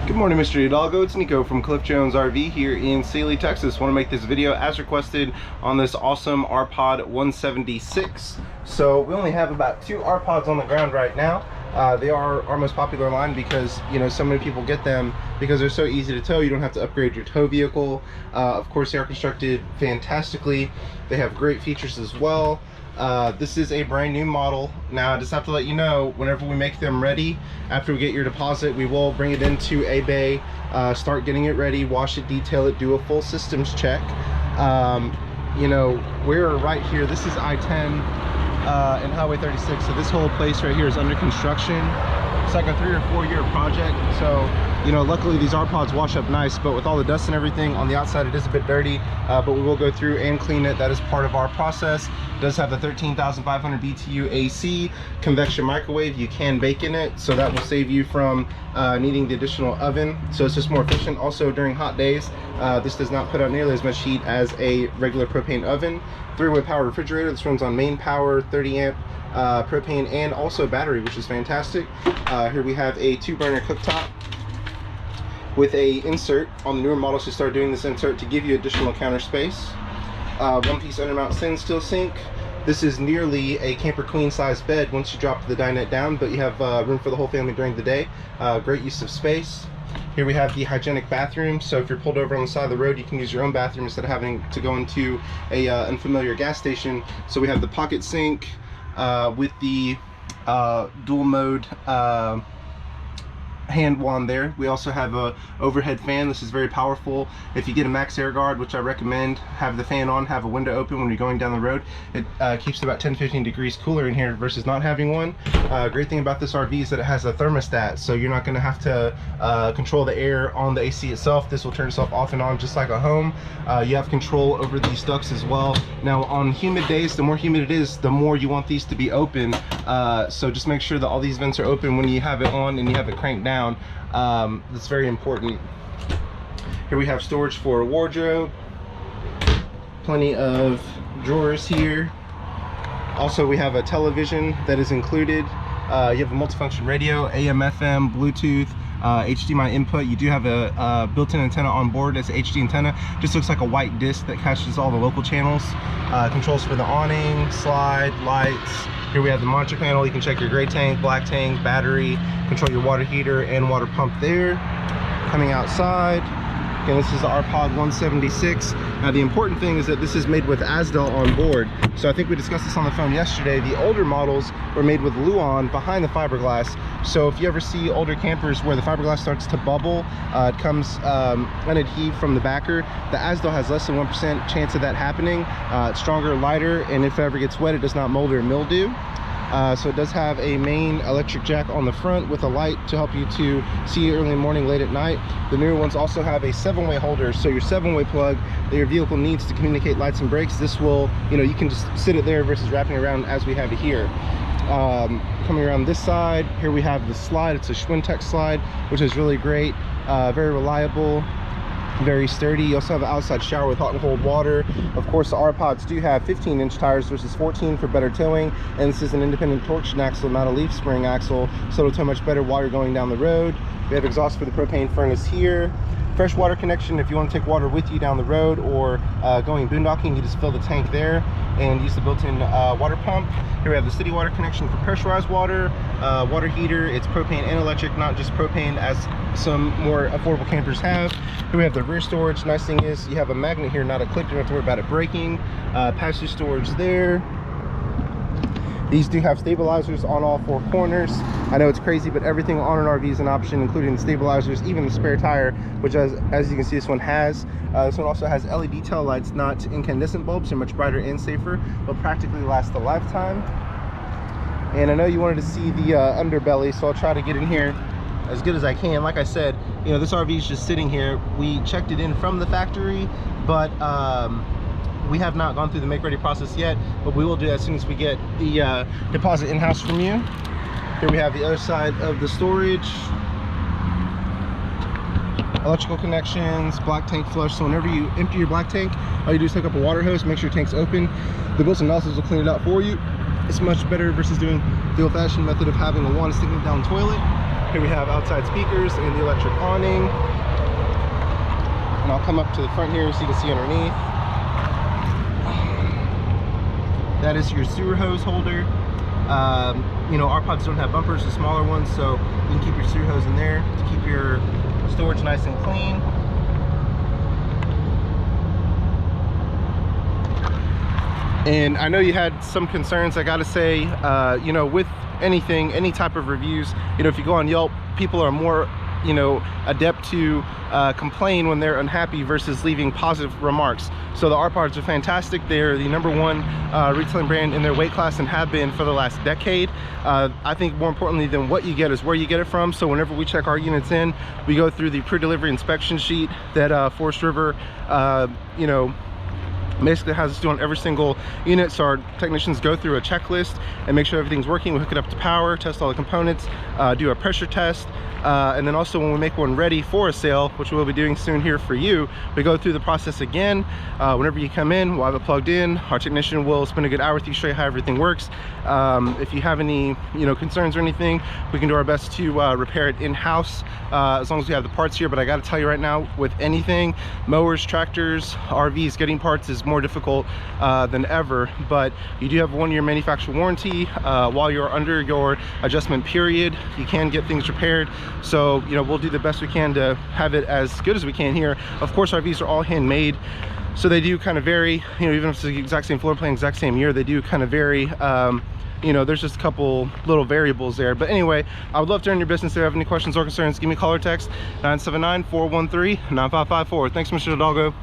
Good morning, Mr. Hidalgo. It's Nico from Cliff Jones RV here in Salie, Texas. Want to make this video as requested on this awesome R-Pod 176. So we only have about 2 R-Pods on the ground right now. They are our most popular line because, you know, so many people get them because they're so easy to tow. You don't have to upgrade your tow vehicle. Of course, they are constructed fantastically. They have great features as well. This is a brand new model. Now I just have to let you know, whenever we make them ready, after we get your deposit, we will bring it into a bay, start getting it ready, wash it, detail it, do a full systems check. You know, we're right here. This is I-10 and Highway 36, so this whole place right here is under construction. It's like a 3 or 4 year project. So, you know, luckily these R-Pods wash up nice, but with all the dust and everything on the outside, it is a bit dirty, but we will go through and clean it. That is part of our process. It does have the 13,500 BTU AC convection microwave. You can bake in it, so that will save you from needing the additional oven, so it's just more efficient. Also, during hot days, this does not put out nearly as much heat as a regular propane oven. 3-way power refrigerator. This runs on main power, 30 amp propane, and also battery, which is fantastic. Here we have a 2-burner cooktop with a insert. On the newer models, you start doing this insert to give you additional counter space. 1-piece undermount stainless steel sink. This is nearly a camper queen size bed once you drop the dinette down, but you have room for the whole family during the day. Great use of space. Here we have the hygienic bathroom, so if you're pulled over on the side of the road, you can use your own bathroom instead of having to go into a unfamiliar gas station. So we have the pocket sink with the dual mode hand wand there. We also have a overhead fan. This is very powerful. If you get a max air guard, which I recommend, have the fan on, have a window open when you're going down the road. It keeps it about 10-15 degrees cooler in here versus not having one. Great thing about this RV is that it has a thermostat, so you're not going to have to control the air on the AC itself. This will turn itself off and on just like a home. You have control over these ducts as well. Now on humid days, the more humid it is, the more you want these to be open, so just make sure that all these vents are open when you have it on and you have it cranked down. That's very important. Here we have storage for a wardrobe, plenty of drawers here. Also, we have a television that is included. You have a multifunction radio, AM, FM, Bluetooth, HDMI input. You do have a built-in antenna on board. It's an HD antenna. Just looks like a white disc that catches all the local channels. Controls for the awning, slide, lights. Here we have the monitor panel. You can check your gray tank, black tank, battery, control your water heater and water pump there. Coming outside, again, this is the R-Pod 176. Now the important thing is that this is made with Asdel on board. So I think we discussed this on the phone yesterday. The older models were made with Luan behind the fiberglass. So if you ever see older campers where the fiberglass starts to bubble, it comes unadheved from the backer. The Asdel has less than 1% chance of that happening. It's stronger, lighter, and if it ever gets wet, it does not mold or mildew. So it does have a main electric jack on the front with a light to help you to see early in the morning, late at night. The newer ones also have a 7-way holder, so your 7-way plug that your vehicle needs to communicate lights and brakes, this will, you know, you can just sit it there versus wrapping around as we have it here. Coming around this side, here we have the slide. It's a Schwintek slide, which is really great, very reliable, very sturdy. You also have an outside shower with hot and cold water. Of course, the R-Pods do have 15-inch tires versus 14 for better towing, and this is an independent torsion axle, not a leaf spring axle, so it'll tow much better while you're going down the road. We have exhaust for the propane furnace here. Fresh water connection if you want to take water with you down the road or going boondocking. You just fill the tank there and use the built-in water pump. Here we have the city water connection for pressurized water, water heater. It's propane and electric, not just propane as some more affordable campers have. Here we have the rear storage. Nice thing is you have a magnet here, not a clip. You don't have to worry about it breaking. Pass-through storage there. These do have stabilizers on all 4 corners. I know it's crazy, but everything on an RV is an option, including the stabilizers, even the spare tire, which as you can see, this one has. This one also has LED tail lights, not incandescent bulbs. They're much brighter and safer, but practically last a lifetime. And I know you wanted to see the underbelly, so I'll try to get in here as good as I can. Like I said, you know, this RV is just sitting here. We checked it in from the factory, but we have not gone through the make ready process yet, but we will do that as soon as we get the deposit in-house from you. Here we have the other side of the storage. Electrical connections, black tank flush. So whenever you empty your black tank, all you do is hook up a water hose, make sure your tank's open. The built-in nozzles will clean it out for you. It's much better versus doing the old-fashioned method of having a wand sticking down the toilet. Here we have outside speakers and the electric awning. And I'll come up to the front here so you can see underneath. That is your sewer hose holder. You know, our pods don't have bumpers, the smaller ones, so you can keep your sewer hose in there to keep your storage nice and clean. And I know you had some concerns, I gotta say, you know, with anything, any type of reviews, you know, if you go on Yelp, people are more, you know, adept to complain when they're unhappy versus leaving positive remarks. So the R-Pods are fantastic. They're the #1 retailing brand in their weight class and have been for the last decade. I think more importantly than what you get is where you get it from. So whenever we check our units in, we go through the pre-delivery inspection sheet that Forest River, you know, basically has us do on every single unit. So our technicians go through a checklist and make sure everything's working. We hook it up to power, test all the components, do a pressure test, and then also when we make one ready for a sale, which we'll be doing soon here for you, we go through the process again. Whenever you come in, we'll have it plugged in. Our technician will spend a good hour with you, show you how everything works. If you have any, you know, concerns or anything, we can do our best to repair it in-house, as long as we have the parts here. But I got to tell you right now, with anything, mowers, tractors, RVs, getting parts is more difficult than ever. But you do have a 1-year manufacturer warranty. While you're under your adjustment period, you can get things repaired. So, you know, we'll do the best we can to have it as good as we can here. Of course, RVs are all handmade, so they do kind of vary, you know, even if it's the exact same floor plan, exact same year, they do kind of vary. You know, there's just a couple little variables there. But anyway, I would love to earn your business. If you have any questions or concerns, give me a call or text 979-413-9554. Thanks, Mr. Hidalgo.